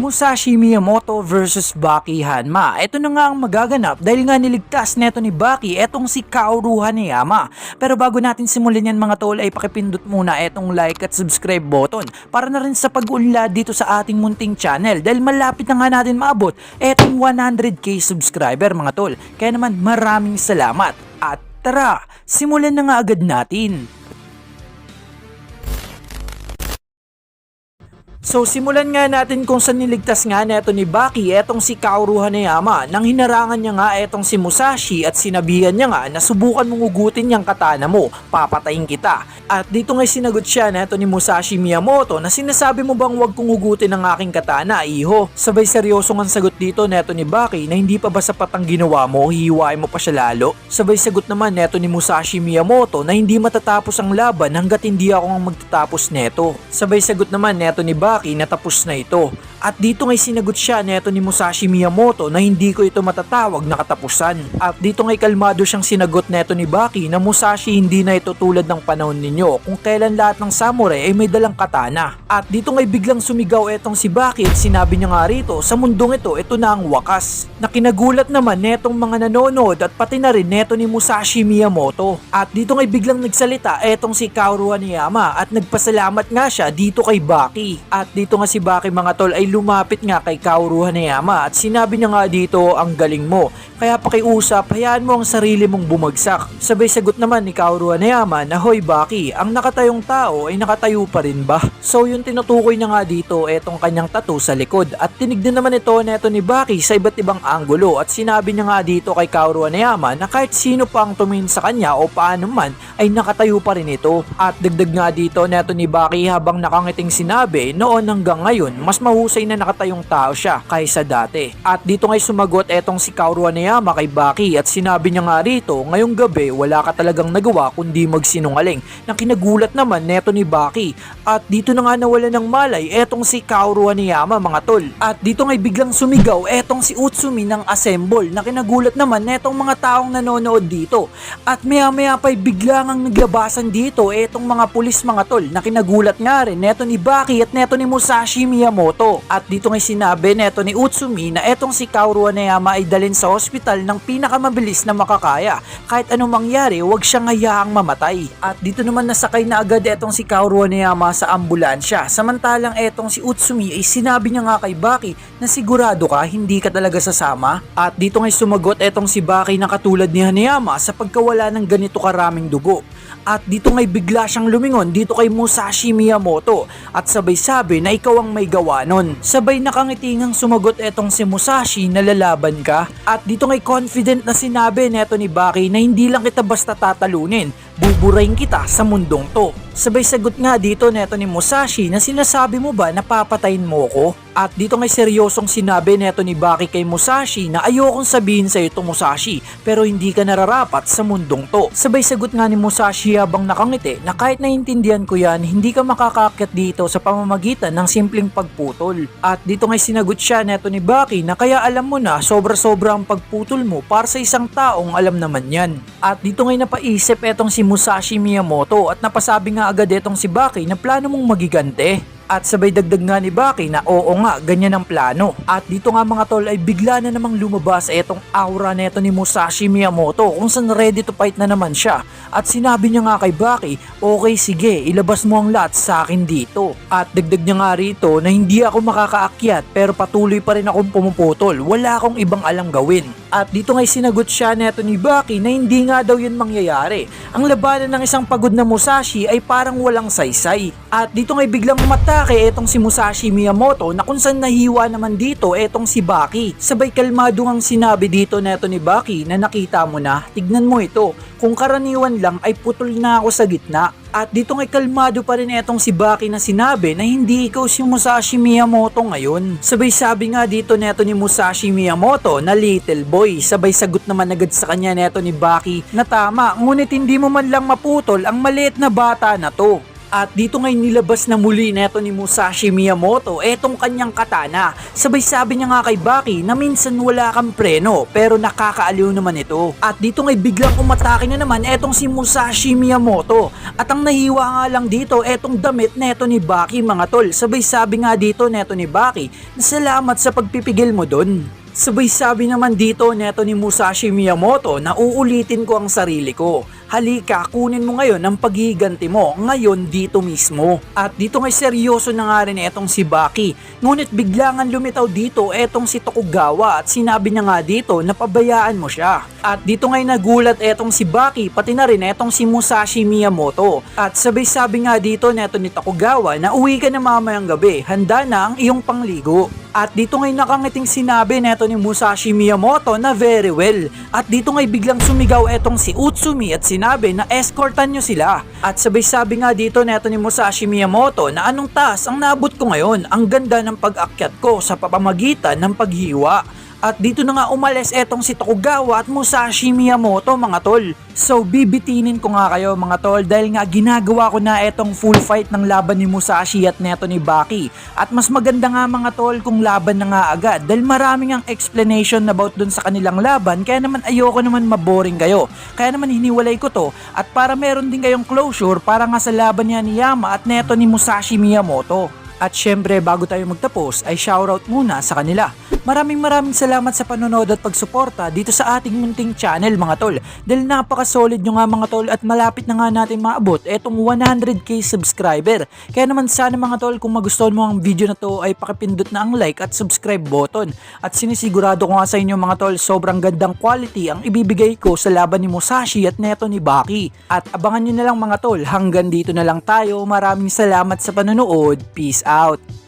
Musashi Miyamoto versus Baki Hanma. Ito na nga ang magaganap dahil nga niligtas neto ni Baki etong si Kaoru Hanayama. Pero bago natin simulan yan mga tol ay pakipindot muna etong like at subscribe button para na rin sa pag-unlad dito sa ating munting channel dahil malapit na nga natin maabot etong 100k subscriber mga tol. Kaya naman maraming salamat at tara, simulan na nga agad natin. So simulan nga natin kung saan niligtas nga neto ni Baki etong si Kaoru Hanayama nang hinarangan niya nga etong si Musashi at sinabihan niya nga na subukan mong ugutin yung katana mo, papatayin kita. At dito nga'y sinagot siya neto ni Musashi Miyamoto na sinasabi mo bang wag kong ugutin ang aking katana, iho? Sabay seryosong ang sagot dito neto ni Baki na hindi pa ba sapat ang ginawa mo, hihiwain mo pa siya lalo? Sabay sagot naman neto ni Musashi Miyamoto na hindi matatapos ang laban hanggat hindi ako ang magtatapos neto. Sabay sagot naman neto ni Baki na tapos na ito. At dito nga'y sinagot siya neto ni Musashi Miyamoto na hindi ko ito matatawag na katapusan. At dito nga'y kalmado siyang sinagot neto ni Baki na Musashi hindi na ito tulad ng panahon ninyo kung kailan lahat ng samurai ay may dalang katana. At dito nga'y biglang sumigaw etong si Baki at sinabi niya nga rito sa mundong ito na ang wakas. Na kinagulat naman netong mga nanonood at pati na rin neto ni Musashi Miyamoto. At dito nga'y biglang nagsalita etong si Kaoru Hanayama at nagpasalamat nga siya dito kay Baki. At dito nga si Baki mga tol ay lumapit nga kay Kaoru Hanayama at sinabi niya nga dito, ang galing mo. Kaya pakiusap, hayaan mo ang sarili mong bumagsak. Sabay sagot naman ni Kaoru Hanayama na hoy Baki, ang nakatayong tao ay nakatayo pa rin ba? So yung tinutukoy niya nga dito etong kanyang tattoo sa likod at tinignan naman ito neto ni Baki sa iba't ibang anggulo at sinabi niya nga dito kay Kaoru Hanayama na kahit sino pa ang tumingin sa kanya o paano man ay nakatayo pa rin ito. At dagdag nga dito neto ni Baki habang nakangiting sinabi noon hanggang ngayon mas mahusay na nakatayong tao siya kaysa dati. At dito nga'y sumagot etong si Kaoru Hanayama kay Baki at sinabi niya nga rito, ngayong gabi wala ka talagang nagawa kundi magsinungaling, na kinagulat naman neto ni Baki. At dito na nga nawala ng malay etong si Kaoru Hanayama mga tol. At dito nga'y biglang sumigaw etong si Utsumi ng Assemble na kinagulat naman netong mga taong nanonood dito. At maya maya pa'y biglang ang naglabasan dito etong mga pulis mga tol na kinagulat nga rin neto ni Baki at neto ni Musashi Miyamoto. At dito nga'y sinabi neto ni Utsumi na etong si Kaoru Hanayama ay dalhin sa ospital ng pinakamabilis na makakaya. Kahit anong mangyari, huwag siyang hayaang mamatay. At dito naman nasakay na agad etong si Kaoru Hanayama sa ambulansya. Samantalang etong si Utsumi ay sinabi niya nga kay Baki na sigurado ka hindi ka talaga sasama. At dito nga'y sumagot etong si Baki na katulad ni Hanayama sa pagkawala ng ganito karaming dugo. At dito nga'y bigla siyang lumingon dito kay Musashi Miyamoto at sabay sabi na ikaw ang may gawa nun. Sabay nakangitingang sumagot etong si Musashi na lalaban ka. At dito nga'y confident na sinabi neto ni Baki na hindi lang kita basta tatalunin, buburahin kita sa mundong to. Sabay sagot nga dito neto ni Musashi na sinasabi mo ba na papatayin mo ko? At dito nga'y seryosong sinabi neto ni Baki kay Musashi na ayokong sabihin sa ito Musashi pero hindi ka nararapat sa mundong to. Sabay sagot nga ni Musashi habang nakangiti na kahit naiintindihan ko yan, hindi ka makakaakyat dito sa pamamagitan ng simpleng pagputol. At dito nga'y sinagot siya neto ni Baki na kaya alam mo na sobra-sobra ang pagputol mo para sa isang taong alam naman yan. At dito nga'y napaisip etong si Musashi Miyamoto at napasabi nga agad etong si Baki na plano mong magigante. At sabay dagdag nga ni Baki na oo nga, ganyan ang plano. At dito nga mga tol ay bigla na namang lumabas etong aura neto ni Musashi Miyamoto kung saan ready to fight na naman siya. At sinabi niya nga kay Baki, okay sige, ilabas mo ang lahat sa akin dito. At dagdag niya nga rito na hindi ako makakaakyat pero patuloy pa rin akong pumuputol, wala akong ibang alam gawin. At dito nga'y sinagot siya neto ni Baki na hindi nga daw yun mangyayari. Ang labanan ng isang pagod na Musashi ay parang walang saysay. At dito nga'y biglang matake etong si Musashi Miyamoto na kung saan nahiwa naman dito etong si Baki. Sabay kalmado ang sinabi dito neto ni Baki na nakita mo na, tignan mo ito, kung karaniwan lang ay putol na ako sa gitna. At dito nga'y kalmado pa rin etong si Baki na sinabi na hindi ikaw si Musashi Miyamoto ngayon. Sabay sabi nga dito neto ni Musashi Miyamoto na little boy. Sabay sagot naman agad sa kanya neto ni Baki na tama, ngunit hindi mo man lang maputol ang maliit na bata na to. At dito ngay nilabas na muli neto ni Musashi Miyamoto etong kanyang katana. Sabay sabi niya nga kay Baki na minsan wala kang preno pero nakakaaliw naman ito. At dito ngay biglang umatake na naman etong si Musashi Miyamoto. At ang nahiwa nga lang dito etong damit neto ni Baki mga tol. Sabay sabi nga dito neto ni Baki na salamat sa pagpipigil mo dun. Sabay sabi naman dito neto ni Musashi Miyamoto na uulitin ko ang sarili ko. Halika, kunin mo ngayon ang paghiganti mo ngayon dito mismo. At dito ngay seryoso na nga rin etong si Baki. Ngunit biglangan lumitaw dito etong si Tokugawa at sinabi niya nga dito na pabayaan mo siya. At dito ngay nagulat etong si Baki pati na rin etong si Musashi Miyamoto. At sabay sabi nga dito neto ni Tokugawa na uwi ka na mamayang gabi, handa na ang iyong pangligo. At dito ngay nakangiting sinabi neto ni Musashi Miyamoto na very well. At dito ngay biglang sumigaw etong si Utsumi at sinabi na escortan nyo sila. At sabay sabi nga dito neto ni Musashi Miyamoto na anong taas ang naabot ko ngayon, ang ganda ng pag-akyat ko sa papamagitan ng paghiwa. At dito na nga umalis etong si Tokugawa at Musashi Miyamoto mga tol. So bibitinin ko nga kayo mga tol dahil nga ginagawa ko na etong full fight ng laban ni Musashi at neto ni Baki. At mas maganda nga mga tol kung laban na nga agad dahil maraming ang explanation about dun sa kanilang laban kaya naman ayoko naman maboring kayo. Kaya naman hiniwalay ko to at para meron din kayong closure para nga sa laban niya ni Yama at neto ni Musashi Miyamoto. At syempre bago tayo magtapos ay shoutout muna sa kanila. Maraming salamat sa panonood at pagsuporta dito sa ating munting channel mga tol. Dahil napaka-solid nyo nga mga tol at malapit na nga natin maabot etong 100k subscriber. Kaya naman sana mga tol kung magustuhan mo ang video na to ay pakipindot na ang like at subscribe button. At sinisigurado ko nga sa inyo mga tol sobrang gandang quality ang ibibigay ko sa laban ni Musashi at neto ni Baki. At abangan nyo na lang mga tol, hanggang dito na lang tayo. Maraming salamat sa panonood. Peace out.